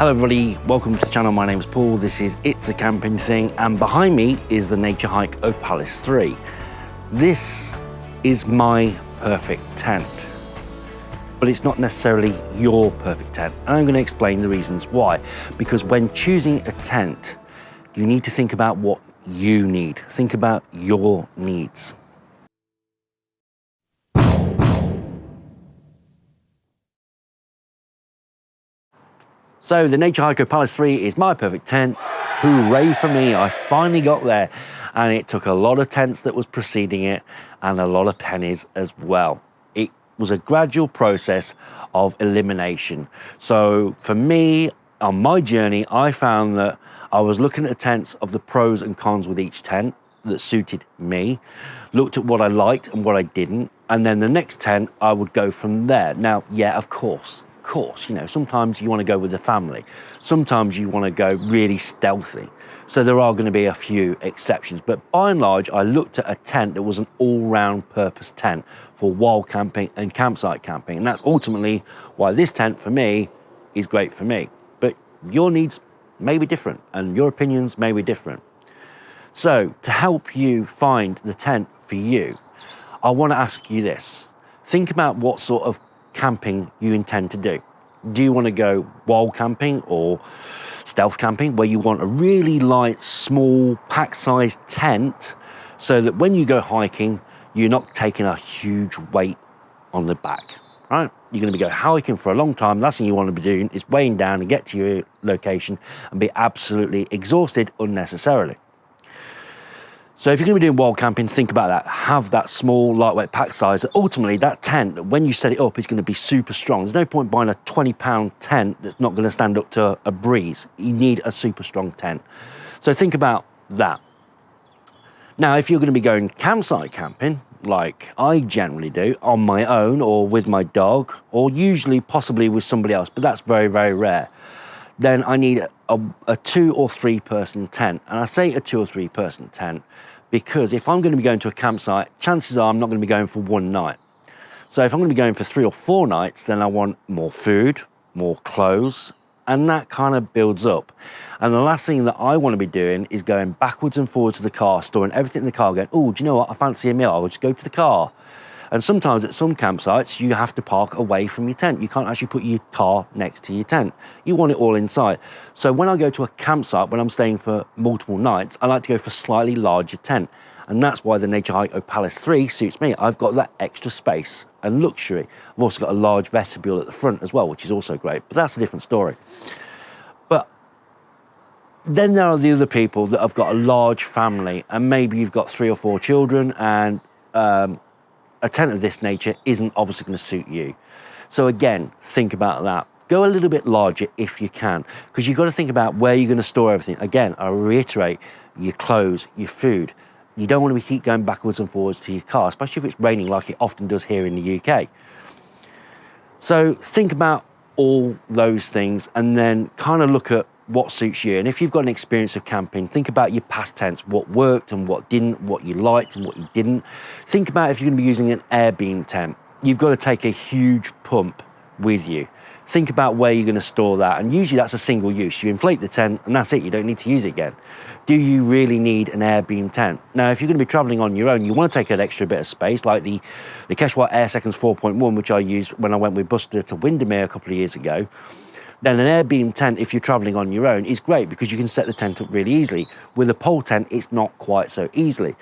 Hello everybody, welcome to the channel. My name is Paul. This is It's a Camping Thing, and behind me is the Nature Hike Opalis 3. This is my perfect tent, but it's not necessarily your perfect tent. And I'm going to explain the reasons why. Because when choosing a tent, you need to think about what you need. Think about your needs. So the Nature Hike Opalis 3 is my perfect tent. Hooray for me, I finally got there. And it took a lot of tents that was preceding it and a lot of pennies as well. It was a gradual process of elimination. So for me, on my journey, I found that I was looking at the tents of the pros and cons with each tent that suited me, looked at what I liked and what I didn't, and then the next tent, I would go from there. Now, yeah, of course, you know, sometimes you want to go with the family. Sometimes you want to go really stealthy. So there are going to be a few exceptions, but by and large, I looked at a tent that was an all-round purpose tent for wild camping and campsite camping. And that's ultimately why this tent for me is great for me. But your needs may be different and your opinions may be different. So to help you find the tent for you, I want to ask you this. Think about what sort of camping you intend to do. Do you want to go wild camping or stealth camping, where you want a really light, small, pack-sized tent so that when you go hiking, you're not taking a huge weight on the back, right? You're going to be going hiking for a long time. Last thing you want to be doing is weighing down and get to your location and be absolutely exhausted unnecessarily. So if you're going to be doing wild camping, think about that. Have that small, lightweight pack size. Ultimately, that tent, when you set it up, is going to be super strong. There's no point buying a 20-pound tent that's not going to stand up to a breeze. You need a super strong tent. So think about that. Now, if you're going to be going campsite camping, like I generally do, on my own or with my dog, or usually possibly with somebody else, but that's very, very rare, then I need a 2 or 3 person tent. And I say a 2 or 3 person tent because if I'm going to be going to a campsite, chances are I'm not going to be going for one night. So if I'm going to be going for 3 or 4 nights, then I want more food, more clothes, and that kind of builds up. And the last thing that I want to be doing is going backwards and forwards to the car, storing everything in the car, going, oh, do you know what? I fancy a meal. I'll just go to the car. And sometimes at some campsites, you have to park away from your tent. You can't actually put your car next to your tent. You want it all inside. So when I go to a campsite, when I'm staying for multiple nights, I like to go for a slightly larger tent. And that's why the Nature Hike Opalis 3 suits me. I've got that extra space and luxury. I've also got a large vestibule at the front as well, which is also great, but that's a different story. But then there are the other people that have got a large family, and maybe you've got 3 or 4 children, and a tent of this nature isn't obviously going to suit you. So again, think about that. Go a little bit larger if you can, because you've got to think about where you're going to store everything. Again, I reiterate, your clothes, your food. You don't want to keep going backwards and forwards to your car, especially if it's raining like it often does here in the UK. So think about all those things and then kind of look at what suits you. And if you've got an experience of camping, think about your past tents, what worked and what didn't, what you liked and what you didn't. Think about if you're going to be using an air beam tent, you've got to take a huge pump with you. Think about where you're going to store that. And usually that's a single use. You inflate the tent and that's it. You don't need to use it again. Do you really need an air beam tent? Now, if you're going to be traveling on your own, you want to take an extra bit of space, like the Keshwat Air Seconds 4.1, which I used when I went with Buster to Windermere a couple of years ago. Then an air beam tent, if you're traveling on your own, is great because you can set the tent up really easily. With a pole tent, it's not quite so easily.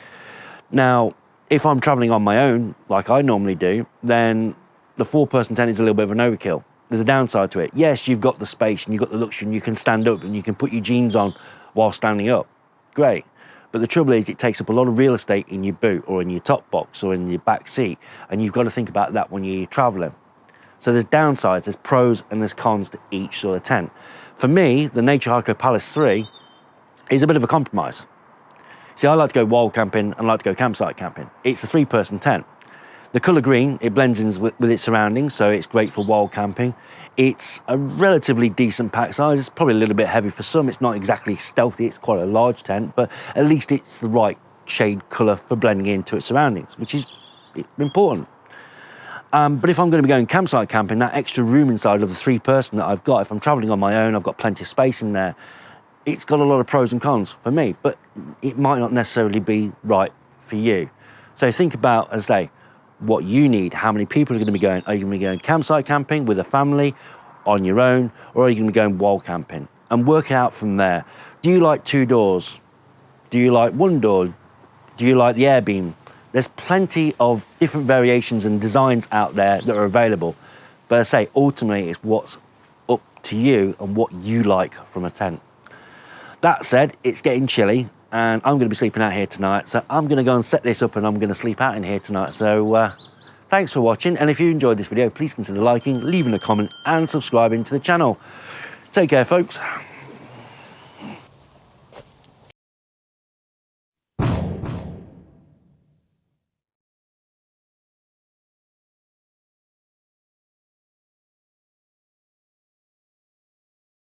Now, if I'm traveling on my own, like I normally do, then the 4-person tent is a little bit of an overkill. There's a downside to it. Yes, you've got the space and you've got the luxury and you can stand up and you can put your jeans on while standing up. Great. But the trouble is it takes up a lot of real estate in your boot or in your top box or in your back seat. And you've got to think about that when you're traveling. So there's downsides, there's pros and there's cons to each sort of tent. For me, the Nature Hike Opalis 3 is a bit of a compromise. See, I like to go wild camping and I like to go campsite camping. It's a 3-person tent. The colour green, it blends in with its surroundings, so it's great for wild camping. It's a relatively decent pack size. It's probably a little bit heavy for some. It's not exactly stealthy, it's quite a large tent, but at least it's the right shade colour for blending into its surroundings, which is important. But if I'm going to be going campsite camping, that extra room inside of the 3-person that I've got, if I'm traveling on my own, I've got plenty of space in there. It's got a lot of pros and cons for me, but it might not necessarily be right for you. So think about, as I say, what you need, how many people are going to be going. Are you going to be going campsite camping with a family, on your own, or are you going to be going wild camping? And work it out from there. Do you like 2 doors? Do you like 1 door? Do you like the air beam? There's plenty of different variations and designs out there that are available. But as I say, ultimately, it's what's up to you and what you like from a tent. That said, it's getting chilly and I'm going to be sleeping out here tonight. So I'm going to go and set this up and I'm going to sleep out in here tonight. So thanks for watching. And if you enjoyed this video, please consider liking, leaving a comment and subscribing to the channel. Take care, folks.